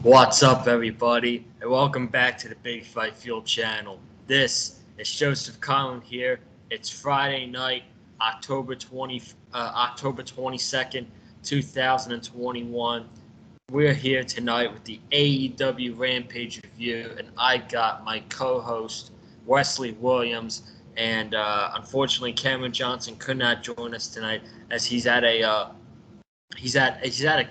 What's up, everybody, and welcome back to the Big Fight Fuel channel. This is Joseph Collin here. It's Friday night, October 22nd, 2021. We're here tonight with the AEW Rampage review, and I got my co-host Wesley Williams, and unfortunately, Cameron Johnson could not join us tonight as he's at a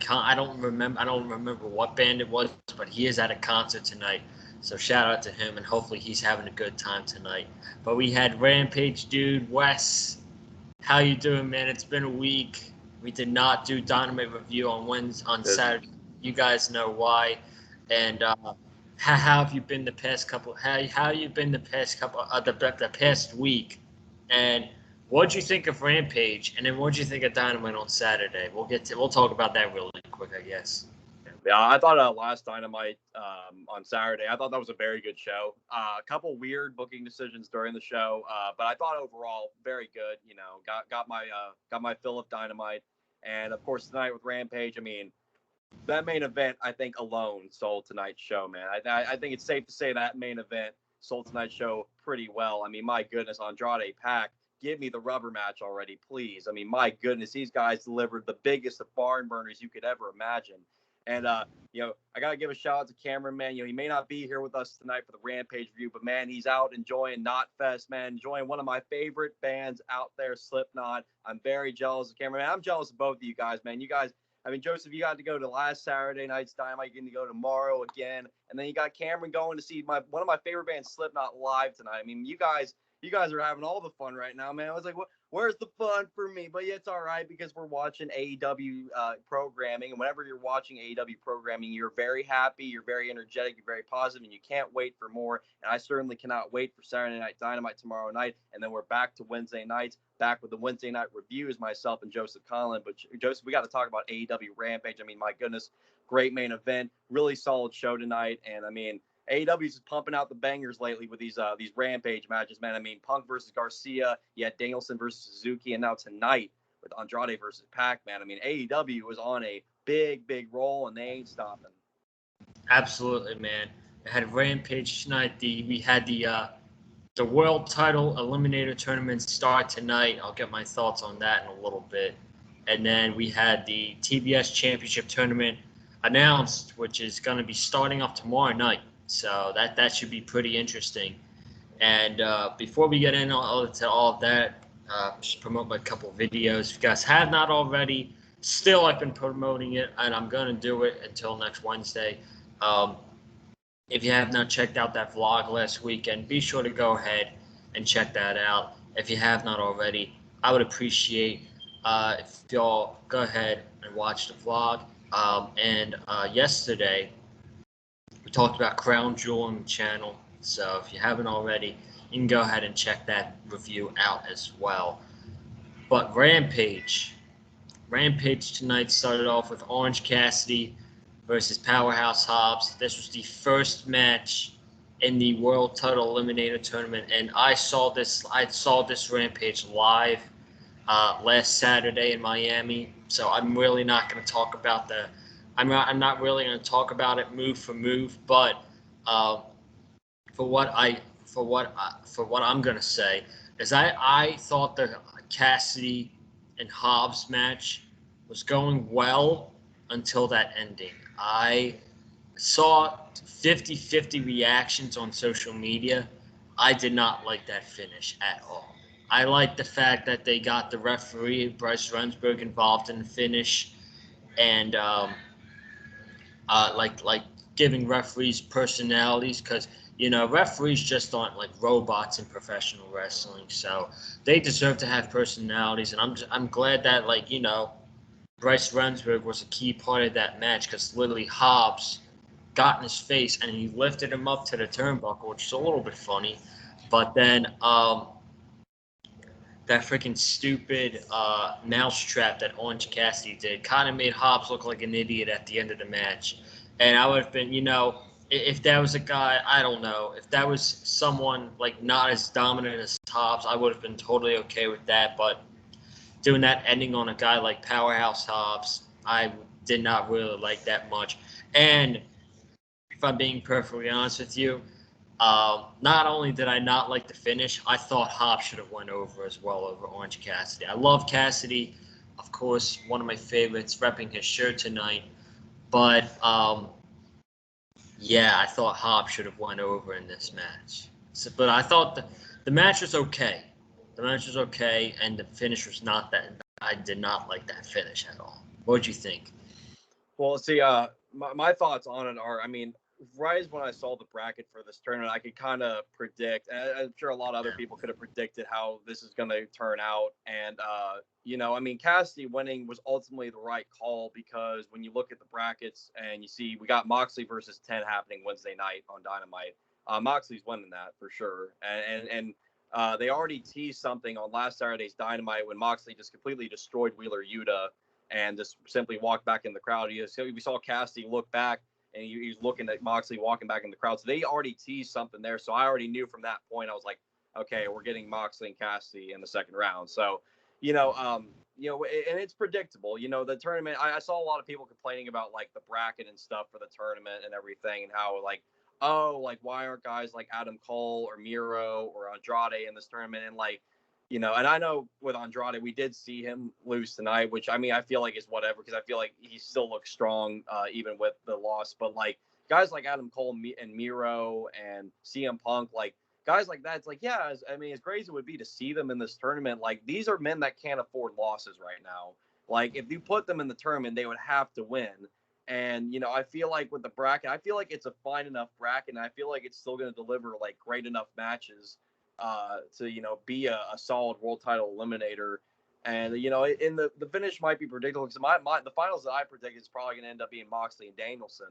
con. I don't remember what band it was, but he is at a concert tonight. So shout out to him, and hopefully he's having a good time tonight. But we had Rampage dude Wes. How you doing, man? It's been a week. We did not do Dynamite review on Saturday. You guys know why. And how have you been the past couple? How you been the past week? And what'd you think of Rampage? And then what'd you think of Dynamite on Saturday? We'll talk about that really quick, I guess. Yeah, I thought last Dynamite on Saturday, I thought that was a very good show. A couple weird booking decisions during the show, but I thought overall very good. You know, got my fill of Dynamite, and of course tonight with Rampage. I mean, that main event I think alone sold tonight's show, man. I think it's safe to say that main event sold tonight's show pretty well. I mean, my goodness, Andrade, PAC, give me the rubber match already, please. I mean, my goodness, these guys delivered the biggest of barn burners you could ever imagine. And I gotta give a shout out to Cameron, man. He may not be here with us tonight for the Rampage review, but man, he's out enjoying Knotfest, man, enjoying one of my favorite bands out there, Slipknot. I'm very jealous of Cameron, man. I'm jealous of both of you guys, man. You guys, I mean, Joseph, you got to go to last Saturday night's Dynamite. You're going to go tomorrow again, and then you got Cameron going to see one of my favorite bands, Slipknot, live tonight. I mean, you guys are having all the fun right now, man. I was like, where's the fun for me? But yeah, it's all right because we're watching AEW programming. And whenever you're watching AEW programming, you're very happy, you're very energetic, you're very positive, and you can't wait for more. And I certainly cannot wait for Saturday Night Dynamite tomorrow night. And then we're back to Wednesday nights, back with the Wednesday night reviews, myself and Joseph Collin. But Joseph, we got to talk about AEW Rampage. I mean, my goodness, great main event, really solid show tonight. And I mean, AEW's is pumping out the bangers lately with these Rampage matches, man. I mean, Punk versus Garcia, you had Danielson versus Suzuki, and now tonight with Andrade versus PAC, man. I mean, AEW was on a big roll, and they ain't stopping. Absolutely, man. I had Rampage tonight. We had the world title eliminator tournament start tonight. I'll get my thoughts on that in a little bit. And then we had the TBS Championship tournament announced, which is going to be starting off tomorrow night. So that should be pretty interesting. And before we get into all of that, just promote a couple videos. If you guys have not already, still I've been promoting it, and I'm going to do it until next Wednesday. If you have not checked out that vlog last weekend, be sure to go ahead and check that out. If you have not already, I would appreciate if y'all go ahead and watch the vlog. And yesterday, we talked about Crown Jewel on the channel. So if you haven't already, you can go ahead and check that review out as well. But Rampage tonight started off with Orange Cassidy versus Powerhouse Hobbs. This was the first match in the World Title Eliminator Tournament, and I saw this Rampage live last Saturday in Miami. So I'm really not going to talk about I'm not really going to talk about it move for move, but for what I'm going to say is I thought the Cassidy and Hobbs match was going well until that ending. I saw 50-50 reactions on social media. I did not like that finish at all. I like the fact that they got the referee, Bryce Remsburg, involved in the finish, and like giving referees personalities, because referees just aren't like robots in professional wrestling, so they deserve to have personalities. And I'm glad that Bryce Remsburg was a key part of that match, because literally Hobbs got in his face and he lifted him up to the turnbuckle, which is a little bit funny. But then that freaking stupid mousetrap that Orange Cassidy did kind of made Hobbs look like an idiot at the end of the match. And I would have been, if that was a guy, I don't know, if that was someone like not as dominant as Hobbs, I would have been totally okay with that. But doing that ending on a guy like Powerhouse Hobbs, I did not really like that much. And if I'm being perfectly honest with you. Not only did I not like the finish, I thought Hobbs should have went over as well over Orange Cassidy. I love Cassidy, of course, one of my favorites, repping his shirt tonight. But yeah, I thought Hobbs should have went over in this match. So, but I thought the match was okay. The match was okay, and the finish was not that. I did not like that finish at all. What would you think? Well, see, my thoughts on it are, I mean, right as when I saw the bracket for this tournament, I could kind of predict, and I'm sure a lot of other people could have predicted how this is going to turn out. And, I mean, Cassidy winning was ultimately the right call because when you look at the brackets and you see we got Moxley versus 10 happening Wednesday night on Dynamite, Moxley's winning that for sure. And they already teased something on last Saturday's Dynamite when Moxley just completely destroyed Wheeler Yuta and just simply walked back in the crowd. We saw Cassidy look back, and he was looking at Moxley walking back in the crowd. So they already teased something there. So I already knew from that point, I was like, okay, we're getting Moxley and Cassidy in the second round. So, and it's predictable. The tournament, I saw a lot of people complaining about, like, the bracket and stuff for the tournament and everything and how, like, why aren't guys like Adam Cole or Miro or Andrade in this tournament? And, like, and I know with Andrade, we did see him lose tonight, which, I mean, I feel like is whatever because I feel like he still looks strong even with the loss. But, like, guys like Adam Cole and Miro and CM Punk, like, guys like that, it's like, yeah, as great as it would be to see them in this tournament, like, these are men that can't afford losses right now. Like, if you put them in the tournament, they would have to win. And, I feel like with the bracket, I feel like it's a fine enough bracket, and I feel like it's still going to deliver, like, great enough matches to be a solid world title eliminator. And in the finish might be predictable because the finals that I predict is probably going to end up being Moxley and Danielson,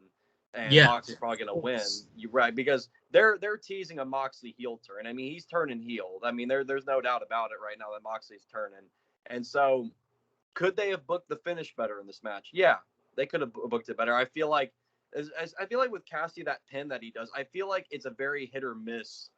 and Yeah. Moxley's probably going to win. You're right, because they're teasing a Moxley heel turn. I mean, he's turning heel. I mean, there's no doubt about it right now that Moxley's turning. And so, could they have booked the finish better in this match? Yeah, they could have booked it better. I feel like I feel like with Cassidy, that pin that he does, I feel like it's a very hit or miss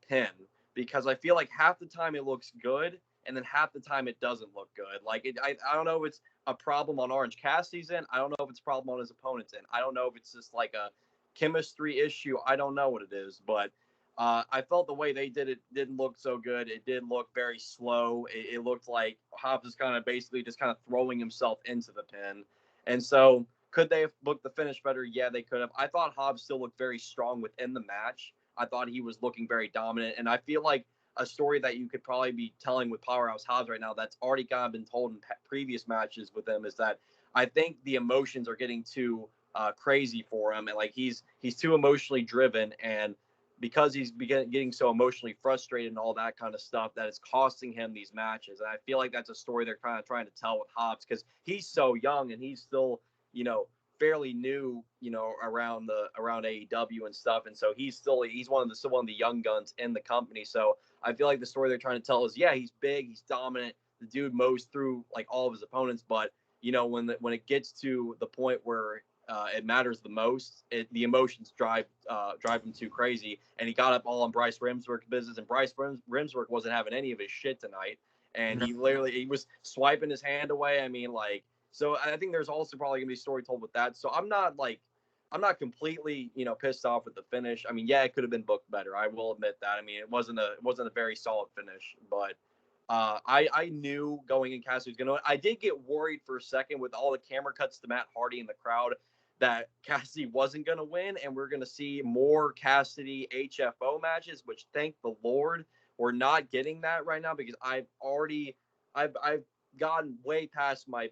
pin. Because I feel like half the time it looks good, and then half the time it doesn't look good. Like, I don't know if it's a problem on Orange Cassidy's end. I don't know if it's a problem on his opponent's end. I don't know if it's just like a chemistry issue. I don't know what it is, but I felt the way they did it didn't look so good. It did look very slow. It looked like Hobbs is kind of basically just kind of throwing himself into the pin. And so, could they have booked the finish better? Yeah, they could have. I thought Hobbs still looked very strong within the match. I thought he was looking very dominant. And I feel like a story that you could probably be telling with Powerhouse Hobbs right now that's already kind of been told in previous matches with him is that I think the emotions are getting too crazy for him. And, like, he's too emotionally driven. And because he's getting so emotionally frustrated and all that kind of stuff, that it's costing him these matches. And I feel like that's a story they're kind of trying to tell with Hobbs because he's so young and he's still, fairly new, around AEW and stuff, and so he's one of the young guns in the company. So I feel like the story they're trying to tell is, yeah, he's big, he's dominant, the dude mows through like all of his opponents, but when it gets to the point where it matters the most, the emotions drive him too crazy, and he got up all on Bryce Remsburg's business, and Bryce Remsburg wasn't having any of his shit tonight, and he was swiping his hand away. I mean, like. So I think there's also probably gonna be a story told with that. So I'm not completely, pissed off with the finish. I mean, yeah, it could have been booked better. I will admit that. I mean, it wasn't a very solid finish, but I knew going in Cassidy was gonna win. I did get worried for a second with all the camera cuts to Matt Hardy in the crowd that Cassidy wasn't gonna win, and we're gonna see more Cassidy HFO matches, which thank the Lord we're not getting that right now because I've gotten way past my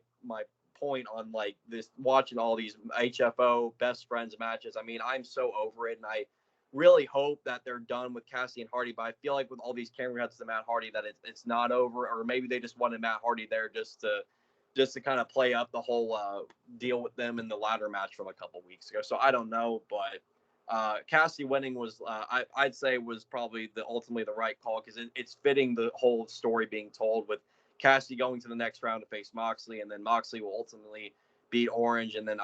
point on like this watching all these HFO best friends matches. I mean, I'm so over it, and I really hope that they're done with Cassidy and Hardy. But I feel like with all these camera cuts to Matt Hardy that it's not over, or maybe they just wanted Matt Hardy there just to kind of play up the whole deal with them in the ladder match from a couple weeks ago. So I don't know, but Cassidy winning was I'd say was probably ultimately the right call because it's fitting the whole story being told with Cassidy going to the next round to face Moxley, and then Moxley will ultimately beat Orange, and then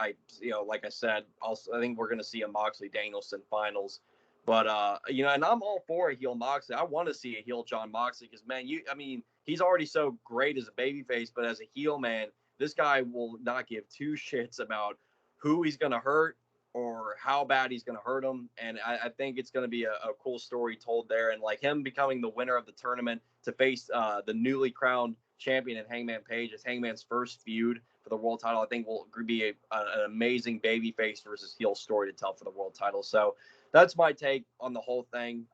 like I said, also I think we're gonna see a Moxley Danielson finals. But and I'm all for a heel Moxley. I want to see a heel John Moxley because man, he's already so great as a babyface, but as a heel, man, this guy will not give two shits about who he's gonna hurt, or how bad he's going to hurt him. And I think it's going to be a cool story told there. And like him becoming the winner of the tournament to face the newly crowned champion in Hangman Page as Hangman's first feud for the world title, I think will be an amazing babyface versus heel story to tell for the world title. So that's my take on the whole thing.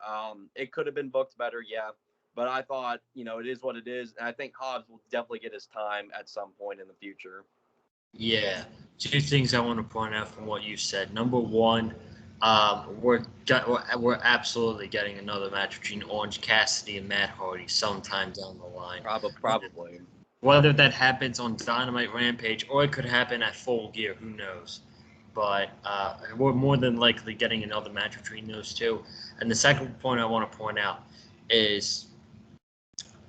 It could have been booked better, yeah. But I thought, it is what it is. And I think Hobbs will definitely get his time at some point in the future. Yeah, two things I want to point out from what you said. Number one, we're absolutely getting another match between Orange Cassidy and Matt Hardy sometime down the line. Probably. Whether that happens on Dynamite Rampage or it could happen at Full Gear, who knows? But we're more than likely getting another match between those two. And the second point I want to point out is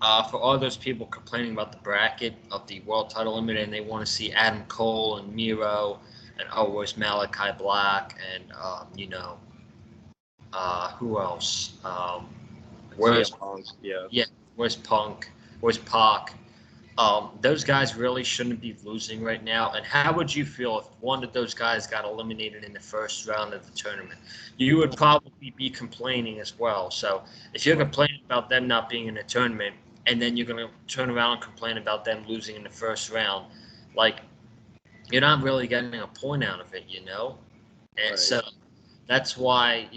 for all those people complaining about the bracket of the World Title Limit and they want to see Adam Cole and Miro and where's Malachi Black and who else? Where's Punk? yeah, where's Punk? Where's Pac? Those guys really shouldn't be losing right now. And how would you feel if one of those guys got eliminated in the first round of the tournament? You would probably be complaining as well. So if you're complaining about them not being in the tournament, and then you're going to turn around and complain about them losing in the first round, like, you're not really getting a point out of it, And Right. so that's why,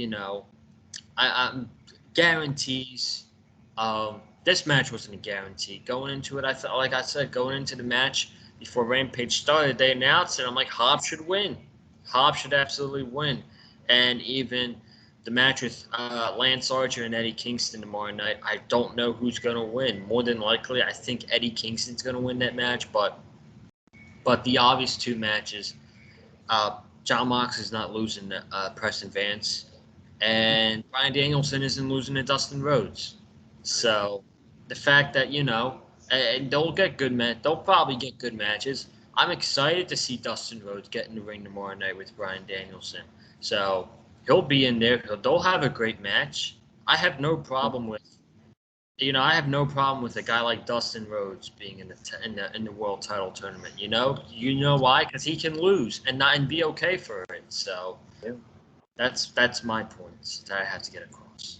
I'm guarantees. This match wasn't a guarantee. Going into it, I felt like I said, going into the match before Rampage started, they announced it. I'm like, Hobbs should win. Hobbs should absolutely win. And even the match with Lance Archer and Eddie Kingston tomorrow night, I don't know who's going to win. More than likely, I think Eddie Kingston's going to win that match. But the obvious two matches, John Moxley's not losing to Preston Vance, and Bryan Danielson isn't losing to Dustin Rhodes. So the fact that and they'll get they'll probably get good matches. I'm excited to see Dustin Rhodes get in the ring tomorrow night with Bryan Danielson. So he'll be in there. They'll have a great match. I have no problem with a guy like Dustin Rhodes being in the world title tournament. You know why? Because he can lose and be okay for it. So Yeah. that's my points that I have to get across.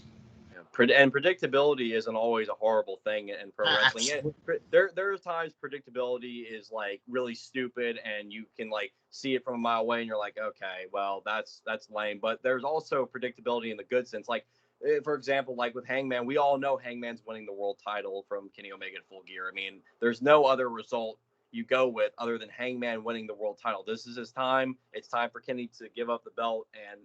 And predictability isn't always a horrible thing in pro wrestling. There's times predictability is like really stupid and you can like see it from a mile away and you're like, okay, well that's lame. But there's also predictability in the good sense. Like for example, like with Hangman, we all know Hangman's winning the world title from Kenny Omega at Full Gear. I mean, there's no other result you go with other than Hangman winning the world title. This is his time. It's time for Kenny to give up the belt, and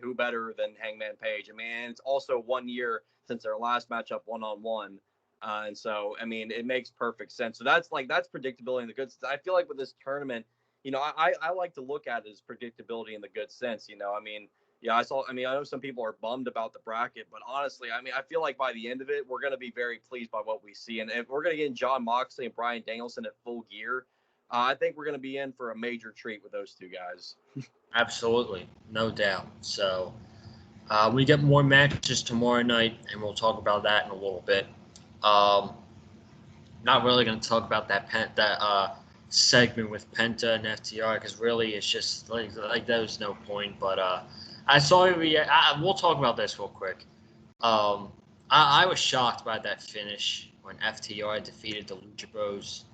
who better than Hangman Page? I mean, it's also 1 year since their last matchup one-on-one. And so, I mean, it makes perfect sense. So that's predictability in the good sense. I feel like with this tournament, I like to look at it as predictability in the good sense. I mean, yeah, I know some people are bummed about the bracket, but honestly, I mean, I feel like by the end of it, we're going to be very pleased by what we see. And if we're going to get John Moxley and Bryan Danielson at Full Gear, I think we're going to be in for a major treat with those two guys. Absolutely, no doubt. So we get more matches tomorrow night, and we'll talk about that in a little bit. Not really going to talk about that segment with Penta and FTR because really it's just like there was no point. But I saw we'll talk about this real quick. I was shocked by that finish when FTR defeated the Lucha Bros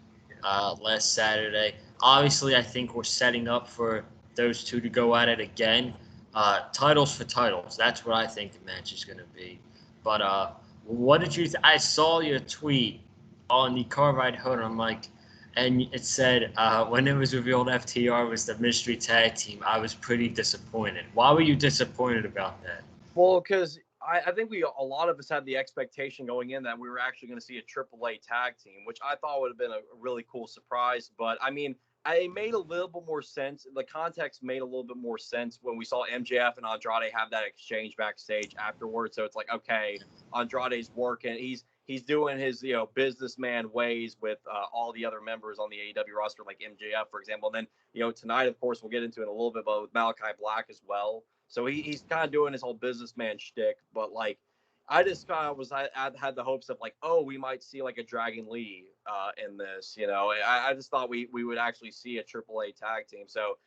last Saturday. Obviously, I think we're setting up for those two to go at it again. Titles for titles. That's what I think the match is going to be. But what did you I saw your tweet on the car ride home. I'm like, and it said when it was revealed FTR was the mystery tag team, I was pretty disappointed. Why were you disappointed about that? Well, because I think a lot of us had the expectation going in that we were actually going to see a AAA tag team, which I thought would have been a really cool surprise. But I mean, it made a little bit more sense. The context made a little bit more sense when we saw MJF and Andrade have that exchange backstage afterwards. So it's like, okay, Andrade's working. He's doing his, businessman ways with all the other members on the AEW roster, like MJF, for example. And then, tonight, of course, we'll get into it in a little bit, but with Malachi Black as well. So he's kind of doing his whole businessman shtick. But, like, I just kind of I had the hopes of, like, oh, we might see, like, a Dragon Lee in this, I just thought we would actually see a AAA tag team. So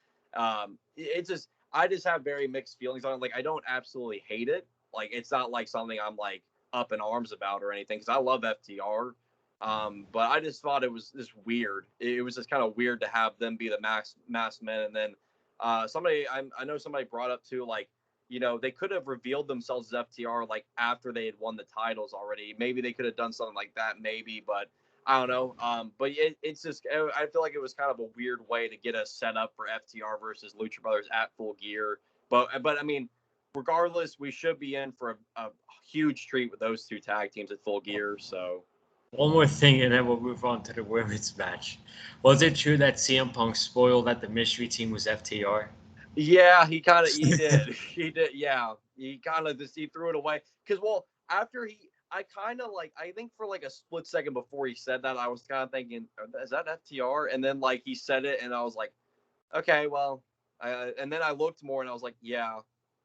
it's just I just have very mixed feelings on it. Like, I don't absolutely hate it. Like, it's not like something I'm like up in arms about or anything, because I love FTR. But I just thought it was just weird. It was just kind of weird to have them be the masked men, and then I know somebody brought up too, like, they could have revealed themselves as FTR like after they had won the titles already. Maybe they could have done something like that, maybe, but I don't know. But it's just, I feel like it was kind of a weird way to get us set up for FTR versus Lucha Brothers at Full Gear. But I mean, regardless, we should be in for a huge treat with those two tag teams at Full Gear. So. One more thing, and then we'll move on to the women's match. Was it true that CM Punk spoiled that the mystery team was FTR? Yeah, he did. He did. Yeah, he threw it away because, well, after I think for like a split second before he said that, I was kind of thinking, is that FTR? And then like he said it, and I was like, okay, well, and then I looked more, and I was like, yeah,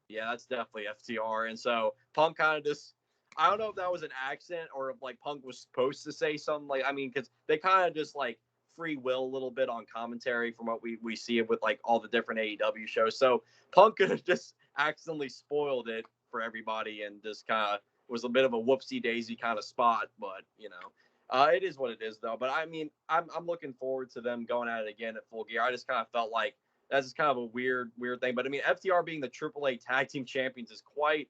that's definitely FTR. And so Punk kind of just, I don't know if that was an accident or if like Punk was supposed to say something, like, I mean, because they kind of just like free will a little bit on commentary from what we see with like all the different AEW shows. So Punk could have just accidentally spoiled it for everybody and just kind of was a bit of a whoopsie daisy kind of spot, but it is what it is though. But I mean, I'm looking forward to them going at it again at Full Gear. I just kind of felt like that's just kind of a weird thing. But I mean, FTR being the AAA Tag Team Champions is quite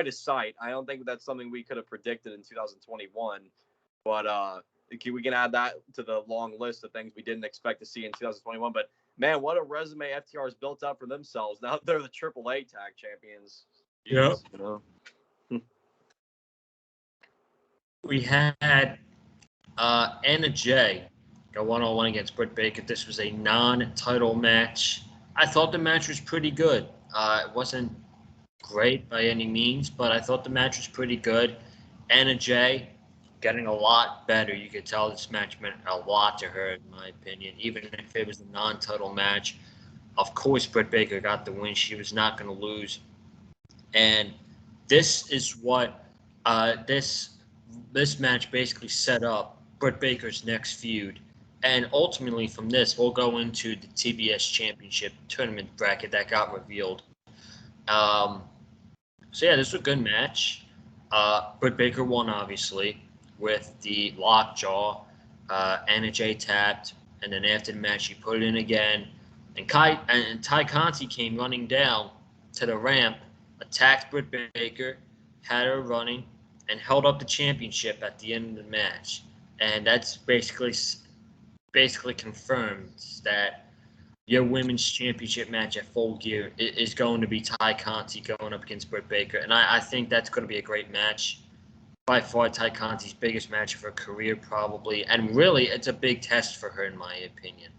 a sight. I don't think that's something we could have predicted in 2021. But we can add that to the long list of things we didn't expect to see in 2021. But man, what a resume FTR has built up for themselves. Now they're the AAA Tag Champions. Yeah. We had Anna Jay go 1-on-1 against Britt Baker. This was a non-title match. I thought the match was pretty good. It wasn't great by any means, but I thought the match was pretty good. Anna Jay getting a lot better. You could tell this match meant a lot to her, in my opinion, even if it was a non-title match. Of course, Britt Baker got the win. She was not going to lose. And this is what this match basically set up Britt Baker's next feud. And ultimately, from this, we'll go into the TBS Championship tournament bracket that got revealed. So yeah, this was a good match. Britt Baker won, obviously, with the lockjaw. Anna Jay tapped, and then after the match, she put it in again. And Ty Conti came running down to the ramp, attacked Britt Baker, had her running, and held up the championship at the end of the match. And that's basically confirms that your women's championship match at Full Gear is going to be Ty Conti going up against Britt Baker. And I think that's going to be a great match. By far, Ty Conti's biggest match of her career, probably. And really, it's a big test for her, in my opinion.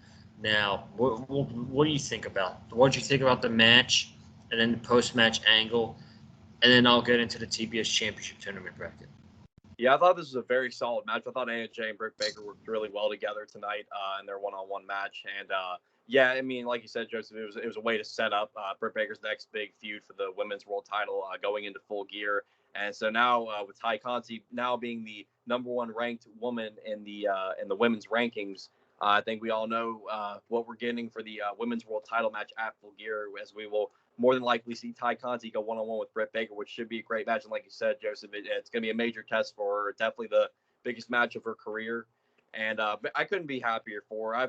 Now, what do you think about? What did you think about the match and then the post-match angle? And then I'll get into the TBS Championship Tournament bracket. Yeah, I thought this was a very solid match. I thought Anna Jay and Britt Baker worked really well together tonight in their one-on-one match. And yeah, I mean, like you said, Joseph, it was a way to set up Britt Baker's next big feud for the women's world title going into Full Gear. And so now with Ty Conti now being the number one ranked woman in the women's rankings, I think we all know what we're getting for the women's world title match at Full Gear, as we will more than likely see Ty Conti go one-on-one with Britt Baker, which should be a great match. And like you said, Joseph, it's going to be a major test for her. Definitely the biggest match of her career. And I couldn't be happier for her.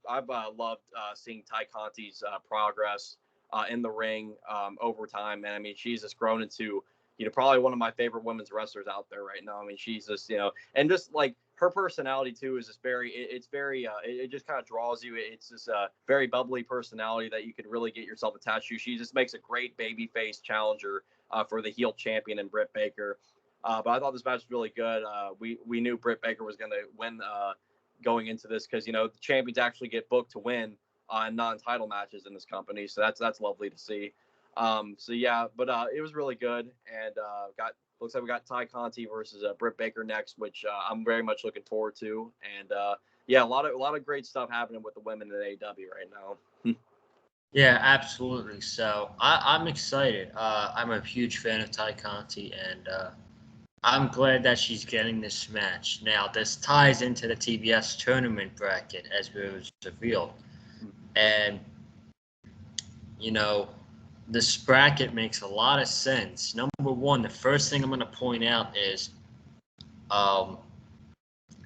I've loved seeing Ty Conti's progress in the ring over time. And I mean, she's just grown into, probably one of my favorite women's wrestlers out there right now. I mean, she's just, and just like her personality too is just it just kind of draws you. It's just a very bubbly personality that you can really get yourself attached to. She just makes a great babyface challenger for the heel champion in Britt Baker. But I thought this match was really good. We knew Britt Baker was going to win going into this because, the champions actually get booked to win on non-title matches in this company. So that's lovely to see. So yeah, but it was really good, and looks like we got Ty Conti versus Britt Baker next, which I'm very much looking forward to. And yeah, a lot of great stuff happening with the women in AEW right now. Yeah, absolutely. So I'm excited. I'm a huge fan of Ty Conti, and I'm glad that she's getting this match. Now, this ties into the TBS tournament bracket as it was revealed. And, this bracket makes a lot of sense. Number one, the first thing I'm going to point out is um,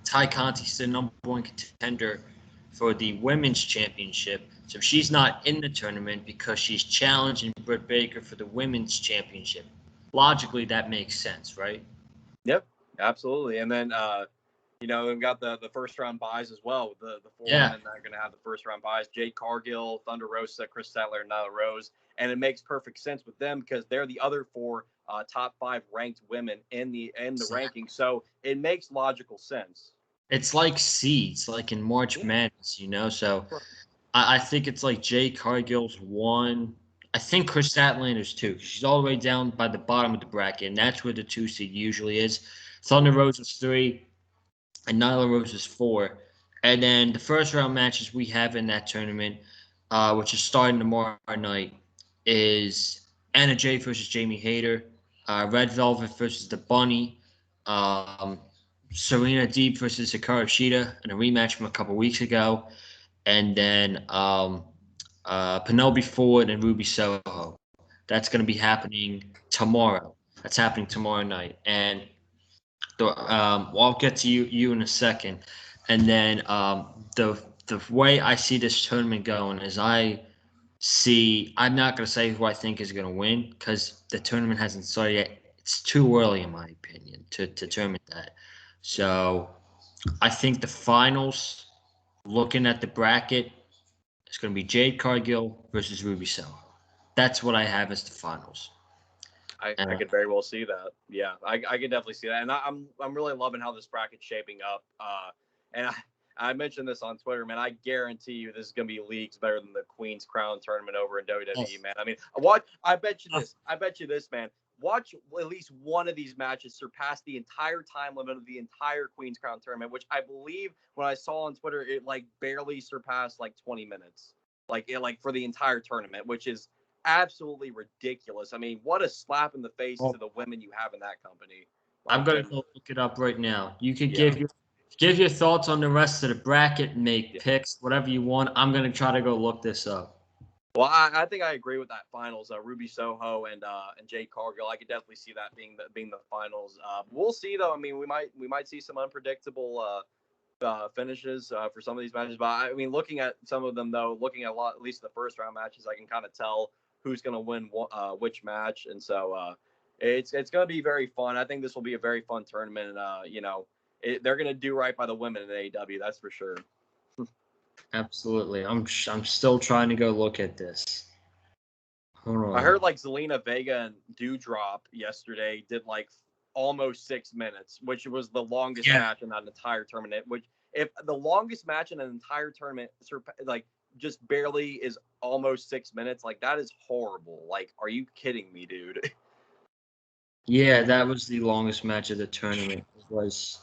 Ty Conti's the number one contender for the women's championship. So she's not in the tournament because she's challenging Britt Baker for the women's championship. Logically, that makes sense, right? Yep, absolutely. And then we've got the first round buys as well. The four women that are going to have the first round buys: Jade Cargill, Thunder Rosa, Chris Statler, and Nyla Rose. And it makes perfect sense with them because they're the other four top 5 ranked women in the ranking. So it makes logical sense. It's like seeds, like in March Madness, So I think it's like Jade Cargill's 1. I think Chris Statlander's 2. She's all the way down by the bottom of the bracket, and that's where the 2 seed usually is. Thunder Rose is 3, and Nyla Rose is 4. And then the first round matches we have in that tournament, which is starting tomorrow night, is Anna Jay versus Jamie Hayter, Red Velvet versus the Bunny, Serena Deeb versus Hikaru Shida in a rematch from a couple weeks ago, and then Penelope Ford and Ruby Soho. That's going to be happening tomorrow. That's happening tomorrow night, and I'll get to you in a second. And then the way I see this tournament going is I'm not going to say who I think is going to win because the tournament hasn't started yet. It's too early, in my opinion, to determine that. So I think the finals, looking at the bracket, it's going to be Jade Cargill versus Ruby Soho. That's what I have as the finals. I could very well see that. Yeah, I could definitely see that. And I'm really loving how this bracket's shaping up. And I mentioned this on Twitter, man. I guarantee you this is going to be leagues better than the Queen's Crown tournament over in WWE, man. I mean, I bet you this, man. Watch at least one of these matches surpass the entire time limit of the entire Queen's Crown tournament, which I believe when I saw on Twitter, it like barely surpassed like 20 minutes, like for the entire tournament, which is absolutely ridiculous. I mean, what a slap in the face to the women you have in that company. I'm going to go look it up right now. You could give your thoughts on the rest of the bracket, make picks, whatever you want. I'm going to try to go look this up. Well, I think I agree with that finals. Ruby Soho and Jade Cargill. I could definitely see that being the finals. We'll see though. I mean, we might see some unpredictable finishes for some of these matches. But I mean, looking at some of them though, looking at at least the first round matches, I can kind of tell who's going to win which match, and so it's going to be very fun. I think this will be a very fun tournament, and they're going to do right by the women in AEW. That's for sure. Absolutely. I'm still trying to go look at this. Hold on. I heard like Zelina Vega and Dewdrop yesterday did like almost 6 minutes, which was the longest match in that entire tournament. Which, if the longest match in an entire tournament, like just barely is almost 6 minutes, like that is horrible. Like, are you kidding me, dude? Yeah, that was the longest match of the tournament. It was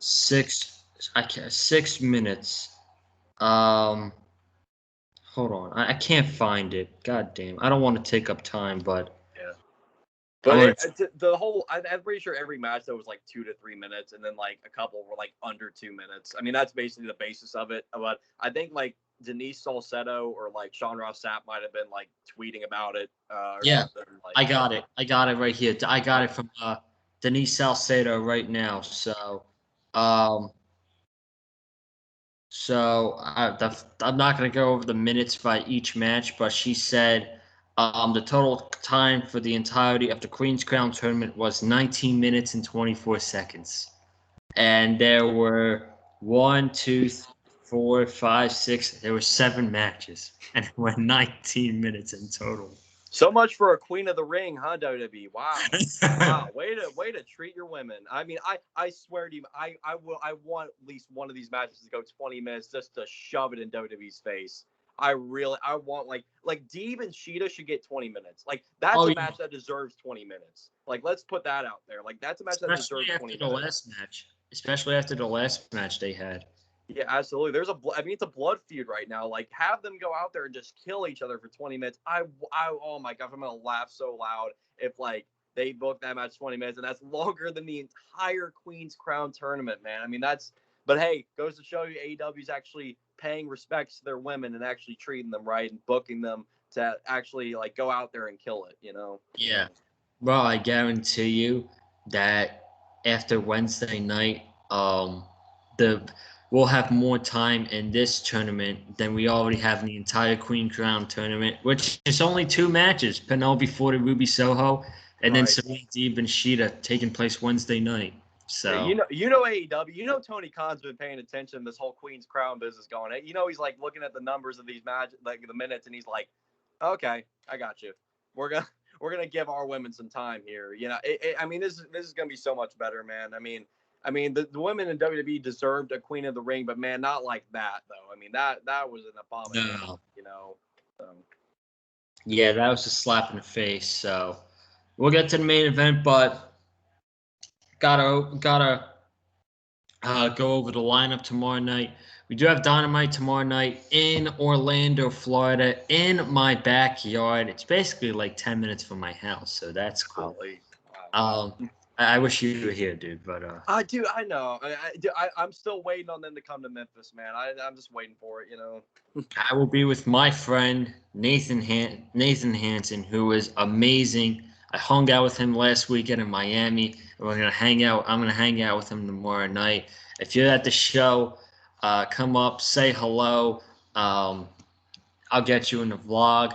6 minutes. Hold on. I can't find it. God damn. I don't want to take up time, but yeah. But the whole, I'm pretty sure every match that was like 2 to 3 minutes, and then like a couple were like under 2 minutes. I mean, that's basically the basis of it. But I think like Denise Salcedo or like Sean Ross Sapp might have been like tweeting about it. Yeah, like, I got it. I got it right here. I got it from Denise Salcedo right now. So, I'm not going to go over the minutes by each match, but she said the total time for the entirety of the Queen's Crown tournament was 19 minutes and 24 seconds. And there were 1, 2, 4, 5, 6. There were 7 matches, and it went 19 minutes in total. So much for a Queen of the Ring, huh, WWE? Wow, wow, way to treat your women. I mean, I swear to you, I want at least one of these matches to go 20 minutes just to shove it in WWE's face. I want like Deeb and Sheeta should get 20 minutes. Like that's a match that deserves 20 minutes. Like let's put that out there. Like that's a match that deserves 20 minutes. Especially after the last match they had. Yeah, absolutely. It's a blood feud right now. Like, have them go out there and just kill each other for 20 minutes. Oh my gosh, I'm gonna laugh so loud if like they book that match 20 minutes, and that's longer than the entire Queen's Crown tournament, man. I mean, but hey, goes to show you AEW is actually paying respects to their women and actually treating them right and booking them to actually like go out there and kill it. Yeah. Well, I guarantee you that after Wednesday night, the we'll have more time in this tournament than we already have in the entire Queen Crown tournament, which is only 2 matches: Penelope Ford and Ruby Soho, and then Right. Serena Deeb and Sheeta taking place Wednesday night. So AEW. Tony Khan's been paying attention to this whole Queen's Crown business going. He's like looking at the numbers of these matches, like the minutes, and he's like, "Okay, I got you. We're gonna give our women some time here." I mean, this is gonna be so much better, man. I mean, the women in WWE deserved a Queen of the Ring, but man, not like that though. I mean, that was an abomination. no. So. Yeah, that was a slap in the face. So we'll get to the main event, but gotta go over the lineup tomorrow night. We do have Dynamite tomorrow night in Orlando, Florida, in my backyard. It's basically like 10 minutes from my house, so that's cool. Wow. I wish you were here, dude. But I do. I know. I'm still waiting on them to come to Memphis, man. I'm just waiting for it. I will be with my friend Nathan Hansen, who is amazing. I hung out with him last weekend in Miami. We're gonna hang out. I'm gonna hang out with him tomorrow night. If you're at the show, come up, say hello. I'll get you in the vlog.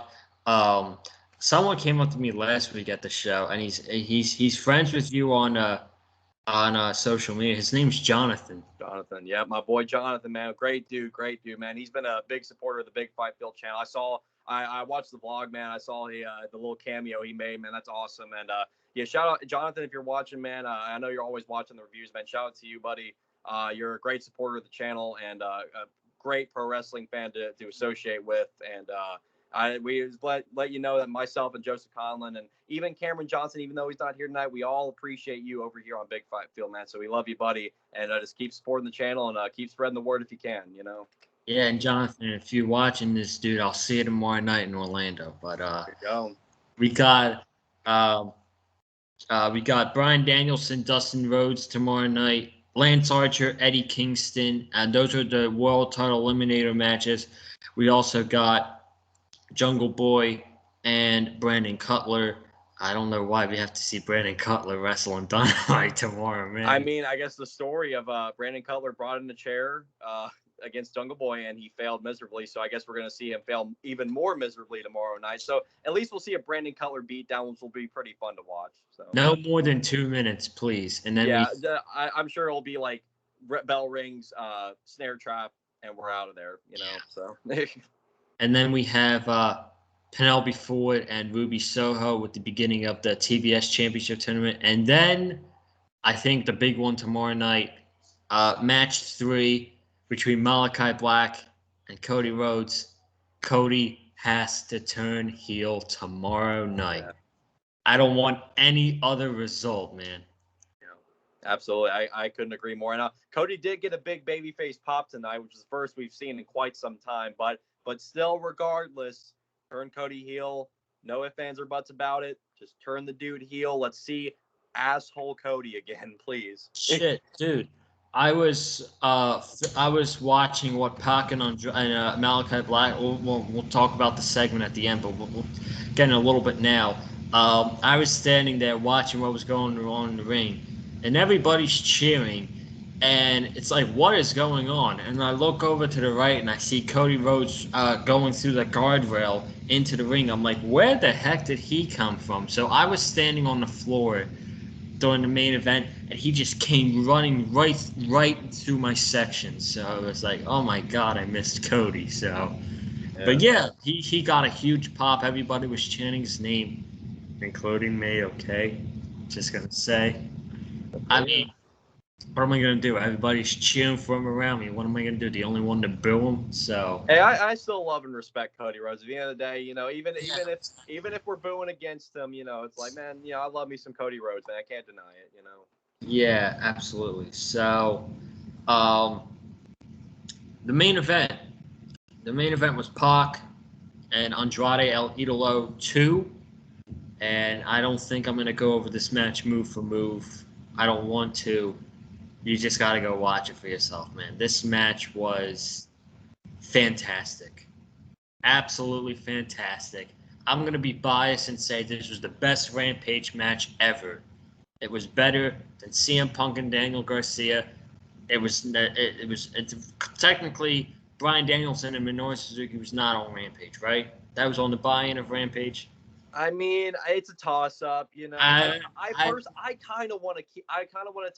Someone came up to me last week at the show, and he's friends with you on social media. His name's Jonathan. Jonathan, yeah, my boy Jonathan, man, great dude, man. He's been a big supporter of the Big Fight Field channel. I watched the vlog, man. I saw the little cameo he made, man. That's awesome. And yeah, shout out Jonathan if you're watching, man. I know you're always watching the reviews, man. Shout out to you, buddy. You're a great supporter of the channel and a great pro wrestling fan to associate with. And we let you know that myself and Joseph Conlon and even Cameron Johnson, even though he's not here tonight, we all appreciate you over here on Big Fight Field, man. So we love you, buddy, and just keep supporting the channel and keep spreading the word if you can. Yeah, and Jonathan, if you're watching this, dude, I'll see you tomorrow night in Orlando. But There you go. we got Bryan Danielson, Dustin Rhodes tomorrow night. Lance Archer, Eddie Kingston, and those are the world title eliminator matches. We also got Jungle Boy and Brandon Cutler. I don't know why we have to see Brandon Cutler wrestle in Dynamite tomorrow, man. I mean, I guess the story of Brandon Cutler brought in a chair against Jungle Boy and he failed miserably. So I guess we're going to see him fail even more miserably tomorrow night. So at least we'll see a Brandon Cutler beatdown, which will be pretty fun to watch. So no more than 2 minutes, please. And then I'm sure it'll be like bell rings, snare trap, and we're out of there. So. And then we have Penelope Ford and Ruby Soho with the beginning of the TBS Championship Tournament. And then I think the big one tomorrow night, match 3 between Malachi Black and Cody Rhodes. Cody has to turn heel tomorrow night. Yeah. I don't want any other result, man. Absolutely. I couldn't agree more. And Cody did get a big babyface pop tonight, which is the first we've seen in quite some time. But still, regardless, turn Cody heel. No ifs, ands, or buts about it. Just turn the dude heel. Let's see asshole Cody again, please. Shit, dude. I was watching what PAC and Malachi Black. We'll talk about the segment at the end, but we'll get in a little bit now. I was standing there watching what was going on in the ring, and everybody's cheering. And it's like, what is going on? And I look over to the right, and I see Cody Rhodes going through the guardrail into the ring. I'm like, where the heck did he come from? So I was standing on the floor during the main event, and he just came running right through my section. So I was like, oh my God, I missed Cody. So, yeah. But yeah, he got a huge pop. Everybody was chanting his name, including me, okay? Just going to say. I mean, what am I going to do? Everybody's cheering for him around me. What am I going to do? The only one to boo him? So. Hey, I still love and respect Cody Rhodes. At the end of the day, even if we're booing against him, it's like, man, I love me some Cody Rhodes, man. I can't deny it, Yeah, absolutely. So, the main event was PAC and Andrade El Idolo 2. And I don't think I'm going to go over this match move for move. I don't want to. You just got to go watch it for yourself, man. This match was fantastic. Absolutely fantastic. I'm going to be biased and say this was the best Rampage match ever. It was better than CM Punk and Daniel Garcia. It's technically Bryan Danielson and Minoru Suzuki was not on Rampage, right? That was on the buy-in of Rampage. I mean, it's a toss-up, you know. I I kind of want to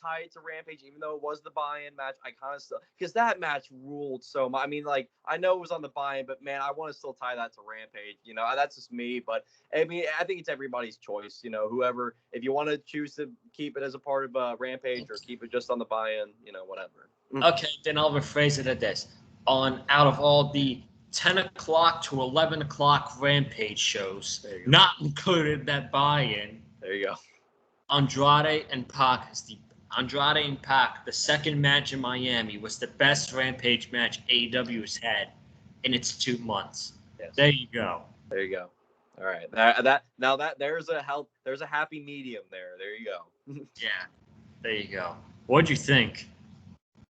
tie it to Rampage, even though it was the buy-in match. I kind of still, because that match ruled so much. I mean, like, I know it was on the buy-in, but man, I want to still tie that to Rampage. You know, that's just me. But I mean, I think it's everybody's choice. You know, whoever, if you want to choose to keep it as a part of Rampage or keep it just on the buy-in, you know, whatever. Okay, then I'll rephrase it as this: out of all the 10 o'clock to 11 o'clock Rampage shows, not included that buy-in. There you go. Andrade and PAC, the second match in Miami, was the best Rampage match AEW has had in its 2 months. Yes. There you go. There you go. All right. There's a happy medium there. There you go. Yeah. There you go. What'd you think?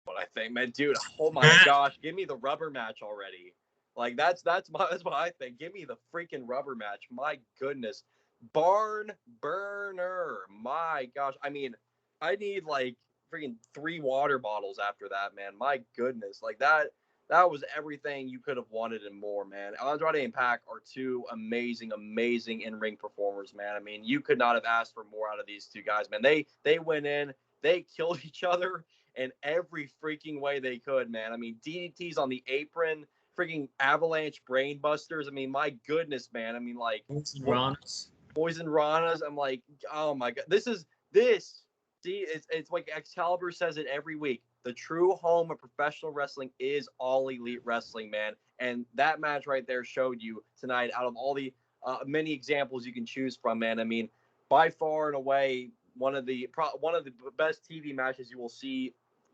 What I think, man, dude. Oh my gosh, give me the rubber match already. Like that's what I think. Give me the freaking rubber match. My goodness, barn burner. My gosh, I mean, I need like freaking 3 water bottles after that, man. My goodness, like that. That was everything you could have wanted and more, man. Andrade and PAC are 2 amazing, amazing in-ring performers, man. I mean, you could not have asked for more out of these 2 guys, man. They went in, they killed each other in every freaking way they could, man. I mean, DDTs on the apron, freaking avalanche brain busters. I mean, my goodness, man. I mean, like Poison Ranas. I'm like, oh my god, this. See, it's like Excalibur says it every week. The true home of professional wrestling is All Elite Wrestling, man. And that match right there showed you tonight, out of all the many examples you can choose from, man. I mean, by far and away, one of the best TV matches you will see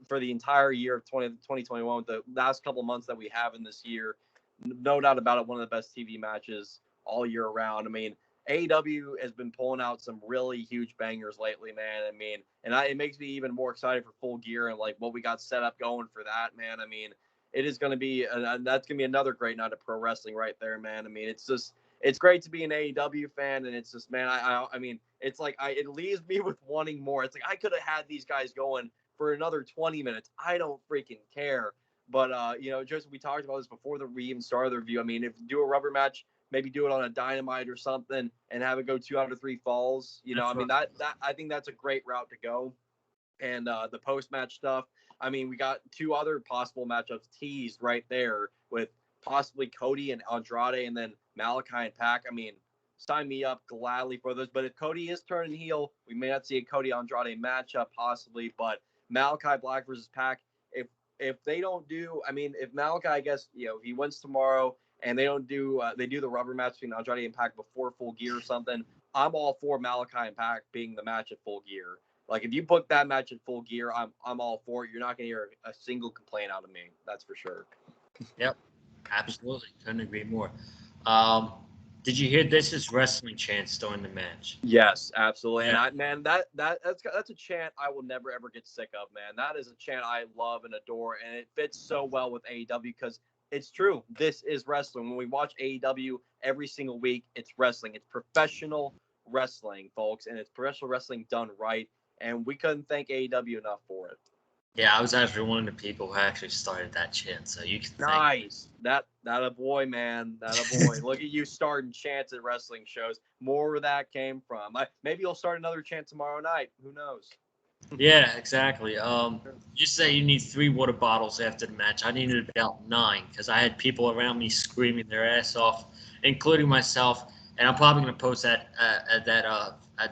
for the entire year of 2021, with the last couple months that we have in this year. No doubt about it, one of the best TV matches all year round. I mean, AEW has been pulling out some really huge bangers lately, man. I mean, and it makes me even more excited for Full Gear and like what we got set up going for that, man. I mean, it is going to be that's going to be another great night of pro wrestling right there, man. I mean, it's great to be an AEW fan, and it's just, man, I mean, it's like it leaves me with wanting more. It's like I could have had these guys going for another 20 minutes. I don't freaking care. But you know, just we talked about this before we even started the review. I mean, if you do a rubber match, maybe do it on a Dynamite or something and have it go 2 out of 3 falls. You know, I mean, that I think that's a great route to go. And the post-match stuff, I mean, we got 2 other possible matchups teased right there with possibly Cody and Andrade, and then Malachi and PAC. I mean, sign me up gladly for those. But if Cody is turning heel, we may not see a Cody Andrade matchup possibly. But Malachi Black versus PAC, if they don't do, I mean, if Malachi, I guess, you know, he wins tomorrow and they don't do, they do the rubber match between Andrade and PAC before Full Gear or something, I'm all for Malachi and PAC being the match at Full Gear. Like, if you book that match at Full Gear, I'm all for it. You're not going to hear a single complaint out of me. That's for sure. Yep, absolutely. Couldn't agree more. Did you hear "This is Wrestling" chants during the match? Yes, absolutely. Yeah. And that's a chant I will never ever get sick of, man. That is a chant I love and adore, and it fits so well with AEW because it's true. This is wrestling. When we watch AEW every single week, it's wrestling. It's professional wrestling, folks, and it's professional wrestling done right. And we couldn't thank AEW enough for it. Yeah, I was actually one of the people who actually started that chant, so you can nice. That a boy, man. That a boy. Look at you starting chants at wrestling shows. More where that came from. Maybe you'll start another chant tomorrow night. Who knows? Yeah, exactly. You say you need 3 water bottles after the match. I needed about 9 because I had people around me screaming their ass off, including myself. And I'm probably going to post at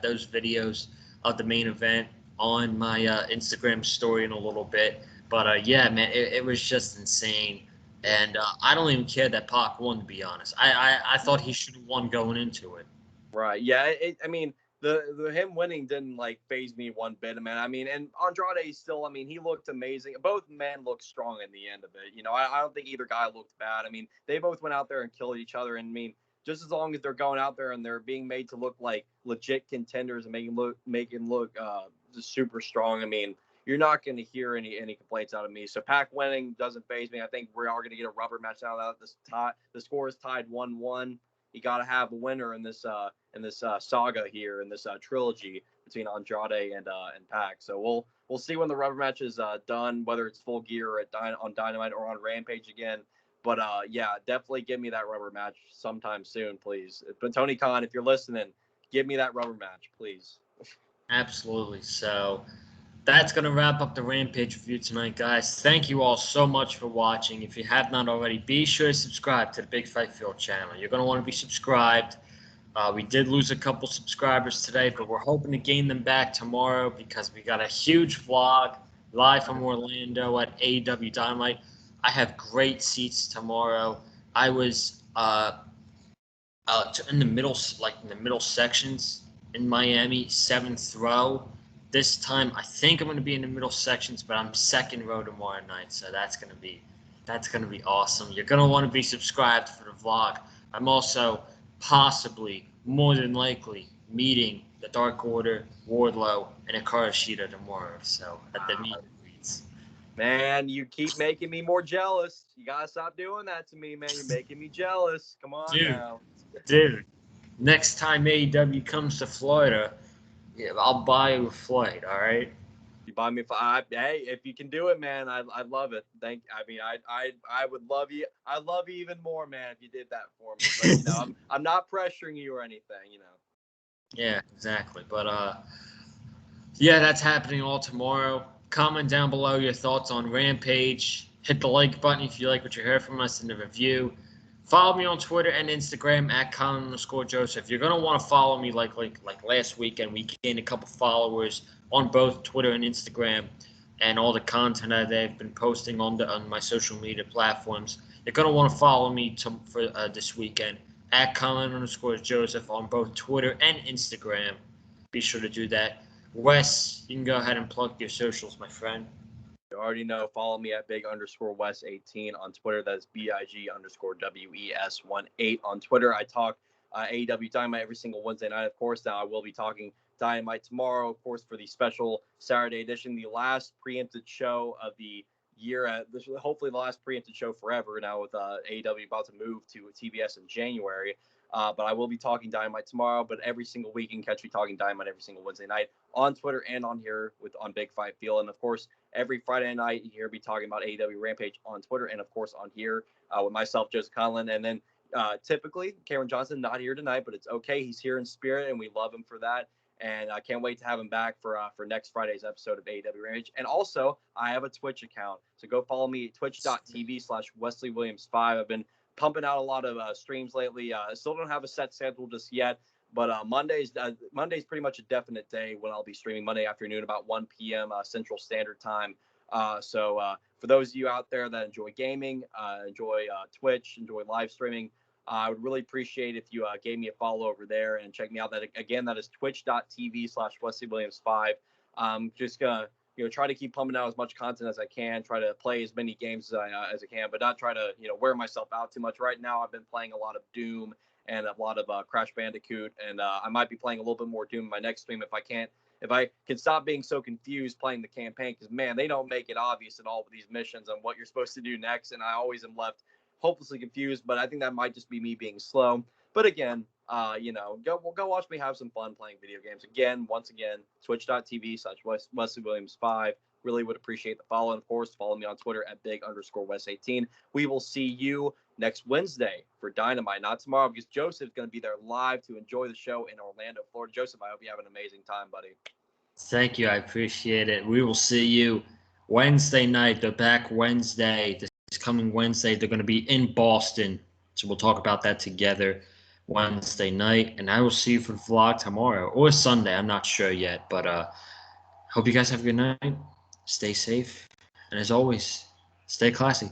those videos of the main event on my Instagram story in a little bit. But yeah, man, it was just insane. And I don't even care that PAC won, to be honest. I thought he should have won going into it. Right. Yeah. I mean, the him winning didn't like phase me one bit, man. I mean, and Andrade still, I mean, he looked amazing. Both men looked strong in the end of it. You know, I don't think either guy looked bad. I mean, they both went out there and killed each other. And I mean, just as long as they're going out there and they're being made to look like legit contenders and making look just super strong. I mean, you're not going to hear any complaints out of me. So PAC winning doesn't faze me. I think we are going to get a rubber match out of that. The score is tied 1-1. You got to have a winner in this saga here, in this trilogy between Andrade and PAC. So we'll see when the rubber match is done, whether it's Full Gear or on Dynamite or on Rampage again. But yeah, definitely give me that rubber match sometime soon, please. But Tony Khan, if you're listening, give me that rubber match, please. Absolutely. So that's going to wrap up the Rampage review tonight, guys. Thank you all so much for watching. If you have not already, be sure to subscribe to the Big Fight Field channel. You're going to want to be subscribed. We did lose a couple subscribers today, but we're hoping to gain them back tomorrow because we got a huge vlog live from Orlando at AEW Dynamite. I have great seats tomorrow. I was in the middle sections in Miami, 7th row. This time, I think I'm going to be in the middle sections, but I'm 2nd row tomorrow night, so that's going to be awesome. You're going to want to be subscribed for the vlog. I'm also possibly, more than likely, meeting the Dark Order, Wardlow, and Hikaru Shida tomorrow. So at the meet and greets. Man, you keep making me more jealous. You gotta stop doing that to me, man. You're making me jealous. Come on now. Dude, next time AEW comes to Florida, yeah, I'll buy you a flight, all right? You buy me hey, if you can do it, man, I love it. I would love you. I love you even more, man, if you did that for me. But I'm not pressuring you or anything, Yeah, exactly. But yeah, that's happening all tomorrow. Comment down below your thoughts on Rampage. Hit the like button if you like what you heard from us in the review. Follow me on Twitter and Instagram at Colin_Joseph. You're gonna want to follow me like last weekend. We gained a couple followers on both Twitter and Instagram, and all the content that they've been posting on my social media platforms. You're gonna want to follow me for this weekend at Colin_Joseph on both Twitter and Instagram. Be sure to do that. Wes, you can go ahead and plug your socials, my friend. You already know. Follow me at big_Wes18 on Twitter. That's BIG_WES18 on Twitter. I talk AEW Dynamite every single Wednesday night. Of course, now I will be talking Dynamite tomorrow, of course, for the special Saturday edition, the last preempted show of the year. Hopefully the last preempted show forever now, with AEW about to move to TBS in January. But I will be talking Dynamite tomorrow. But every single week, you can catch me talking Dynamite every single Wednesday night on Twitter and on here on Big Fight Field. And of course, every Friday night, you hear me talking about AEW Rampage on Twitter and of course on here with myself, Joseph Conlon. And then typically, Cameron Johnson not here tonight, but it's okay. He's here in spirit, and we love him for that. And I can't wait to have him back for next Friday's episode of AEW Rampage. And also, I have a Twitch account, so go follow me at twitch.tv/WesleyWilliams5. I've been pumping out a lot of streams lately. I still don't have a set schedule just yet, but Monday's pretty much a definite day when I'll be streaming Monday afternoon about 1 p.m. Central Standard Time. So for those of you out there that enjoy gaming, enjoy Twitch, enjoy live streaming, I would really appreciate if you gave me a follow over there and check me out. That is twitch.tv/WesleyWilliams5. Just gonna try to keep pumping out as much content as I can, try to play as many games as I can, but not try to wear myself out too much. Right now, I've been playing a lot of Doom and a lot of Crash Bandicoot, and I might be playing a little bit more Doom in my next stream if I can stop being so confused playing the campaign, because man, they don't make it obvious at all with these missions on what you're supposed to do next, and I always am left hopelessly confused. But I think that might just be me being slow. But again, go watch me have some fun playing video games. Once again, twitch.tv/WesleyWilliams5. Really would appreciate the follow. And of course, follow me on Twitter at big_Wes18. We will see you next Wednesday for Dynamite, not tomorrow, because Joseph's going to be there live to enjoy the show in Orlando, Florida. Joseph, I hope you have an amazing time, buddy. Thank you. I appreciate it. We will see you Wednesday night. They're back Wednesday. This coming Wednesday, they're going to be in Boston. So we'll talk about that together Wednesday night. And I will see you for the vlog tomorrow or Sunday. I'm not sure yet. But hope you guys have a good night. Stay safe. And as always, stay classy.